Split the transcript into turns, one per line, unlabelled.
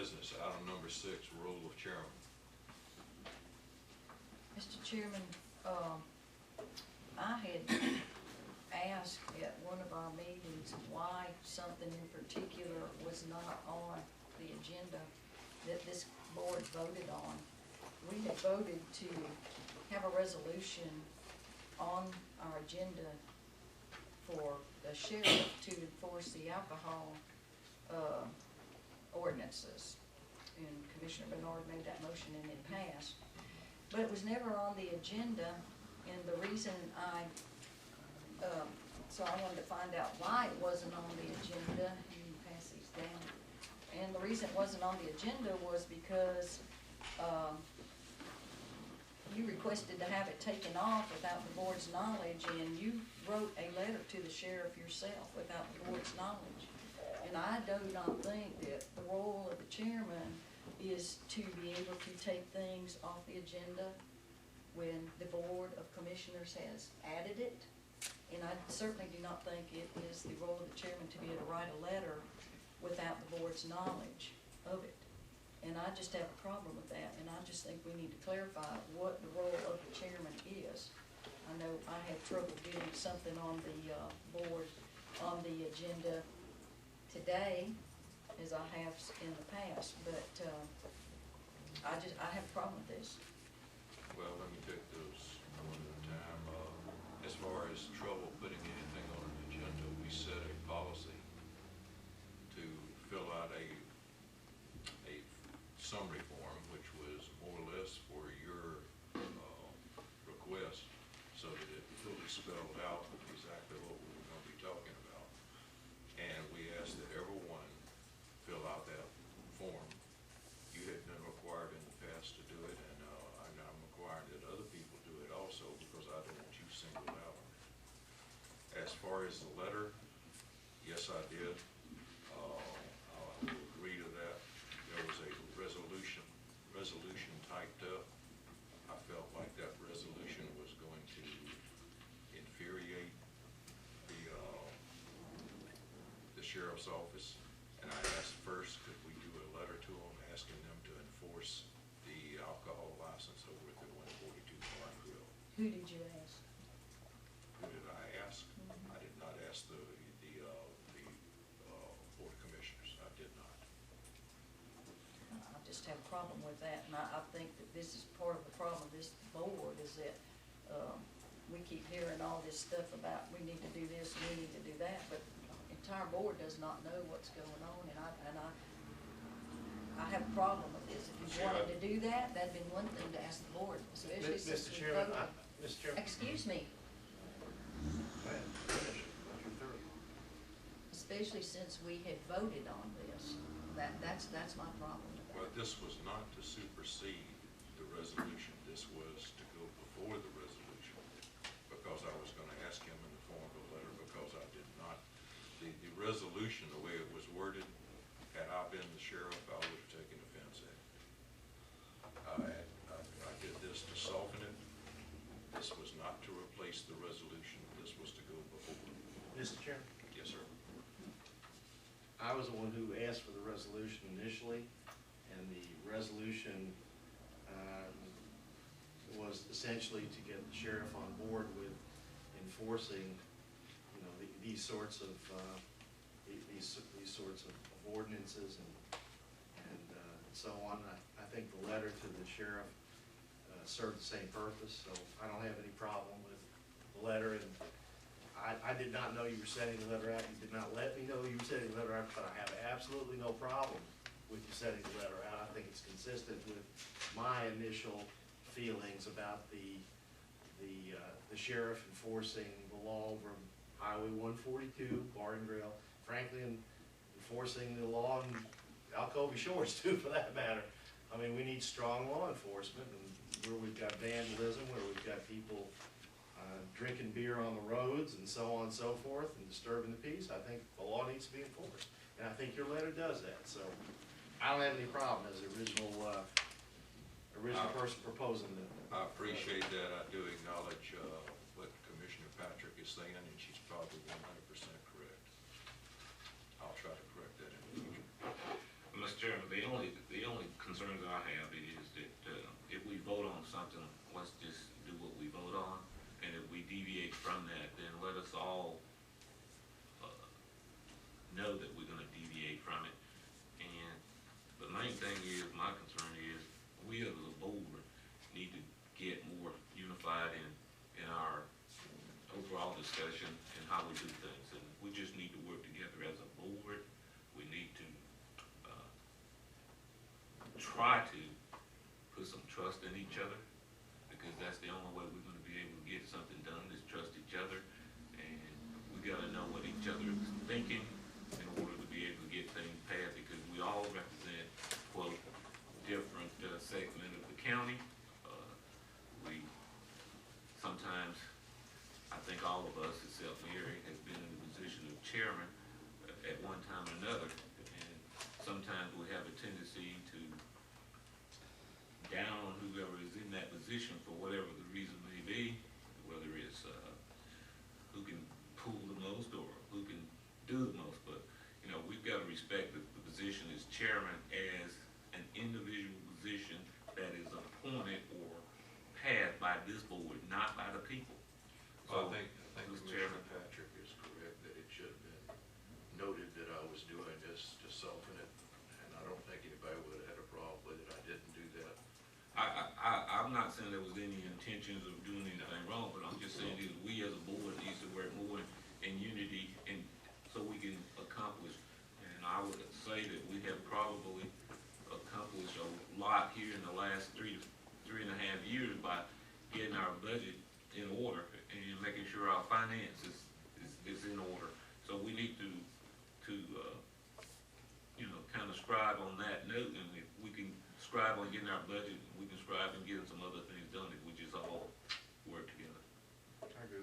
business, item number 6, role of chairman.
Mr. Chairman, I had asked at one of our meetings why something in particular was not on the agenda that this board voted on. We had voted to have a resolution on our agenda for the sheriff to enforce the alcohol ordinances. And Commissioner Bernard made that motion and it passed. But it was never on the agenda, and the reason so I wanted to find out why it wasn't on the agenda. You can pass these down. And the reason it wasn't on the agenda was because you requested to have it taken off without the board's knowledge, and you wrote a letter to the sheriff yourself without the board's knowledge. And I do not think that the role of the chairman is to be able to take things off the agenda when the Board of Commissioners has added it. And I certainly do not think it is the role of the chairman to be able to write a letter without the board's knowledge of it. And I just have a problem with that, and I just think we need to clarify what the role of the chairman is. I know I had trouble getting something on the board, on the agenda today, as I have in the past, but I have a problem with this.
Well, let me take those one at a time. As far as trouble putting anything on an agenda, we set a policy to fill out a summary form, which was more or less for your request, so that it fully spelled out exactly what we were going to be talking about. And we asked that everyone fill out that form. You had been required in the past to do it, and I'm required that other people do it also, because I don't want you singled out. As far as the letter, yes, I did. I will agree to that. There was a resolution typed up. I felt like that resolution was going to infuriate the sheriff's office, and I asked first, could we do a letter to them asking them to enforce the alcohol license over at the 142 Bar and Grill.
Who did you ask?
Who did I ask? I did not ask the Board of Commissioners. I did not.
I just have a problem with that, and I think that this is part of the problem of this board, is that we keep hearing all this stuff about we need to do this and we need to do that, but the entire board does not know what's going on, and I have a problem with this. If you wanted to do that, that'd been one thing to ask the board, especially since
Mr.
we
Chairman,
voted.
Mr. Chairman.
Excuse me.
Go ahead, finish. Let you through.
Especially since we had voted on this. That's my problem with that.
Well, this was not to supersede the resolution. This was to go before the resolution, because I was going to ask him in the form of a letter, because I did not. The resolution, the way it was worded, had I been the sheriff, I would have taken offense at it. I did this to soften it. This was not to replace the resolution. This was to go before.
Mr. Chairman?
Yes, sir.
I was the one who asked for the resolution initially, and the resolution was essentially to get the sheriff on board with enforcing, you know, these sorts of ordinances and so on. I think the letter to the sheriff served the same purpose, so I don't have any problem with the letter. And I did not know you were sending the letter out. You did not let me know you were sending the letter out, but I have absolutely no problem with you sending the letter out. I think it's consistent with my initial feelings about the sheriff enforcing the law over Highway 142, Bar and Grill, frankly, and enforcing the law in Alcovy Shores too, for that matter. I mean, we need strong law enforcement, and where we've got vandalism, where we've got people drinking beer on the roads and so on and so forth, and disturbing the peace, I think the law needs to be enforced. And I think your letter does that. So I don't have any problem as the original person proposing it.
I appreciate that. I do acknowledge what Commissioner Patrick is saying, and she's probably 100% correct. I'll try to correct that in the future.
Mr. Chairman, the only concerns I have is that, if we vote on something, let's just do what we vote on. And if we deviate from that, then let us all, know that we're gonna deviate from it. And the main thing is, my concern is, we as a board need to get more unified in our overall discussion and how we do things. And we just need to work together as a board. We need to, try to put some trust in each other, because that's the only way we're gonna be able to get something done, is trust each other. And we gotta know what each other is thinking in order to be able to get things passed, because we all represent, quote, different segment of the county. We sometimes, I think all of us, except Mary, has been in the position of chairman at one time or another, and sometimes we have a tendency to down whoever is in that position for whatever the reason may be, whether it's who can pull the most or who can do the most. But you know, we've got to respect that the position is chairman as an individual position that is appointed or passed by this board, not by the people.
Well, I think
Mr.
Commissioner
Chairman.
Patrick is correct, that it should have been noted that I was doing this to soften it, and I don't think anybody would have had a problem with it. I didn't do that.
I'm not saying there was any intentions of doing anything wrong, but I'm just saying that we as a board needs to work more in unity, and so we can accomplish. And I would say that we have probably accomplished a lot here in the last 3 to 3.5 years by getting our budget in order and making sure our finances is in order. So we need to you know, kind of scribe on that note, and if we can scribe on getting our budget, we can scribe and getting some other things done if we just